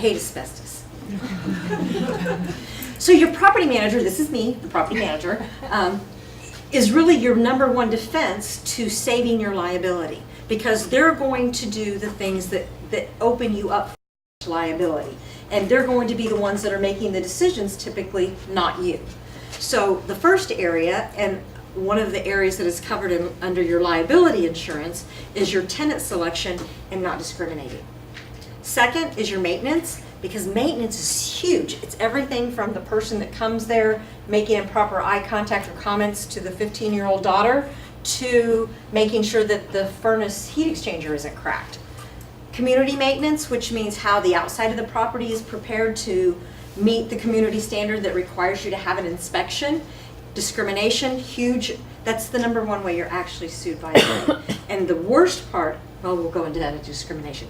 hate asbestos. So your property manager, this is me, the property manager, is really your number one defense to saving your liability, because they're going to do the things that open you up for liability. And they're going to be the ones that are making the decisions, typically not you. So the first area, and one of the areas that is covered under your liability insurance, is your tenant selection and not discriminating. Second is your maintenance, because maintenance is huge. It's everything from the person that comes there making improper eye contact or comments to the 15-year-old daughter, to making sure that the furnace heat exchanger isn't cracked. Community maintenance, which means how the outside of the property is prepared to meet the community standard that requires you to have an inspection. Discrimination, huge. That's the number one way you're actually sued by a And the worst part, well, we'll go into that in discrimination.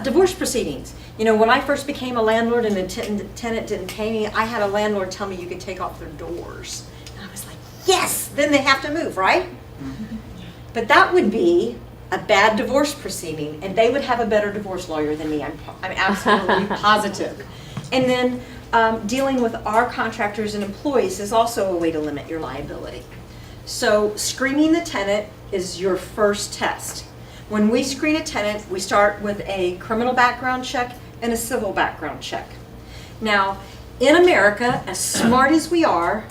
Divorce proceedings. You know, when I first became a landlord and the tenant didn't pay me, I had a landlord tell me you could take off their doors. And I was like, yes, then they have to move, right? But that would be a bad divorce proceeding, and they would have a better divorce lawyer than me. I'm absolutely positive. And then dealing with our contractors and employees is also a way to limit your liability. So screening the tenant is your first test. When we screen a tenant, we start with a criminal background check and a civil background check. Now, in America, as smart as we are,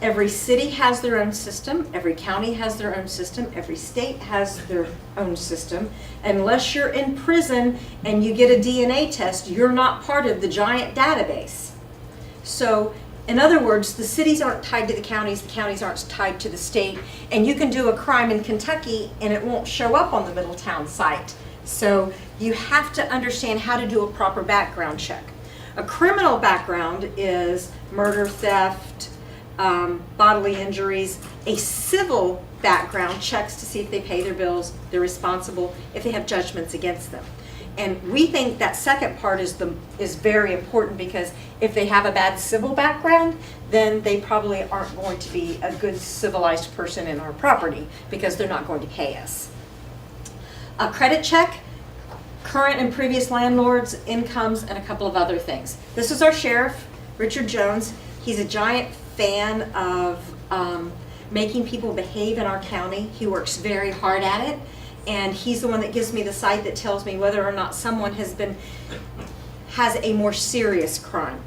every city has their own system, every county has their own system, every state has their own system. Unless you're in prison and you get a DNA test, you're not part of the giant database. So, in other words, the cities aren't tied to the counties aren't tied to the state, and you can do a crime in Kentucky and it won't show up on the Middletown site. So you have to understand how to do a proper background check. A criminal background is murder, theft, bodily injuries. A civil background checks to see if they pay their bills, they're responsible, if they have judgments against them. And we think that second part is very important, because if they have a bad civil background, then they probably aren't going to be a good civilized person in our property, because they're not going to pay us. A credit check, current and previous landlords, incomes, and a couple of other things. This is our sheriff, Richard Jones. He's a giant fan of making people behave in our county. He works very hard at it. And he's the one that gives me the site that tells me whether or not someone has a more serious crime.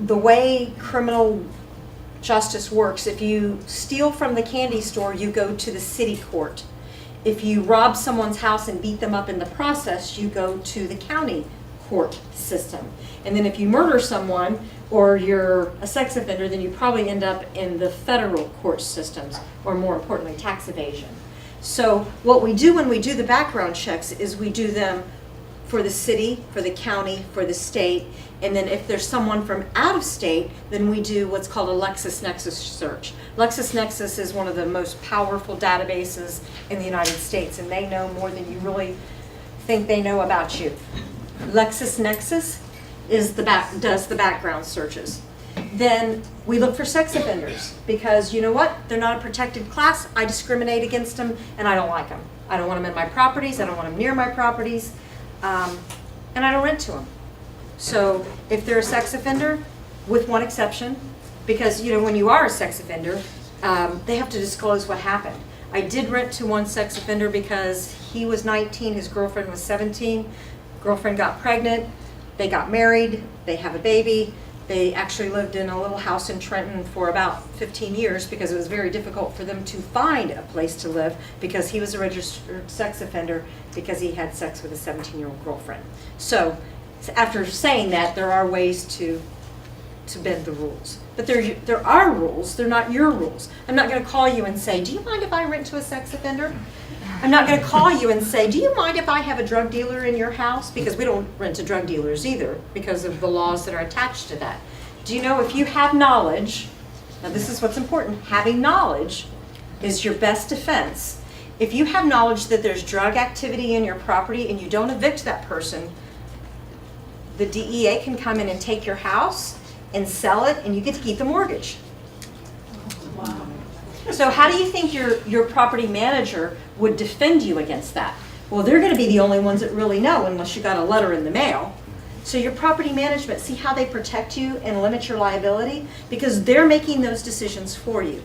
The way criminal justice works, if you steal from the candy store, you go to the city court. If you rob someone's house and beat them up in the process, you go to the county court system. And then if you murder someone or you're a sex offender, then you probably end up in the federal court systems, or more importantly, tax evasion. So what we do when we do the background checks is we do them for the city, for the county, for the state, and then if there's someone from out of state, then we do what's called a LexisNexis search. LexisNexis is one of the most powerful databases in the United States, and they know more than you really think they know about you. LexisNexis does the background searches. Then we look for sex offenders, because you know what? They're not a protected class. I discriminate against them, and I don't like them. I don't want them in my properties. I don't want them near my properties, and I don't rent to them. So if they're a sex offender, with one exception, because you know when you are a sex offender, they have to disclose what happened. I did rent to one sex offender because he was 19, his girlfriend was 17. Girlfriend got pregnant. They got married. They have a baby. They actually lived in a little house in Trenton for about 15 years because it was very difficult for them to find a place to live, because he was a registered sex offender because he had sex with a 17-year-old girlfriend. So after saying that, there are ways to bend the rules. But there are rules, they're not your rules. I'm not going to call you and say, do you mind if I rent to a sex offender? I'm not going to call you and say, do you mind if I have a drug dealer in your house? Because we don't rent to drug dealers either, because of the laws that are attached to that. Do you know, if you have knowledge, now this is what's important, having knowledge is your best defense. If you have knowledge that there's drug activity in your property and you don't evict that person, the DEA can come in and take your house and sell it, and you get to keep the mortgage. Wow. So how do you think your property manager would defend you against that? Well, they're going to be the only ones that really know, unless you got a letter in the mail. So your property management, see how they protect you and limit your liability? Because they're making those decisions for you.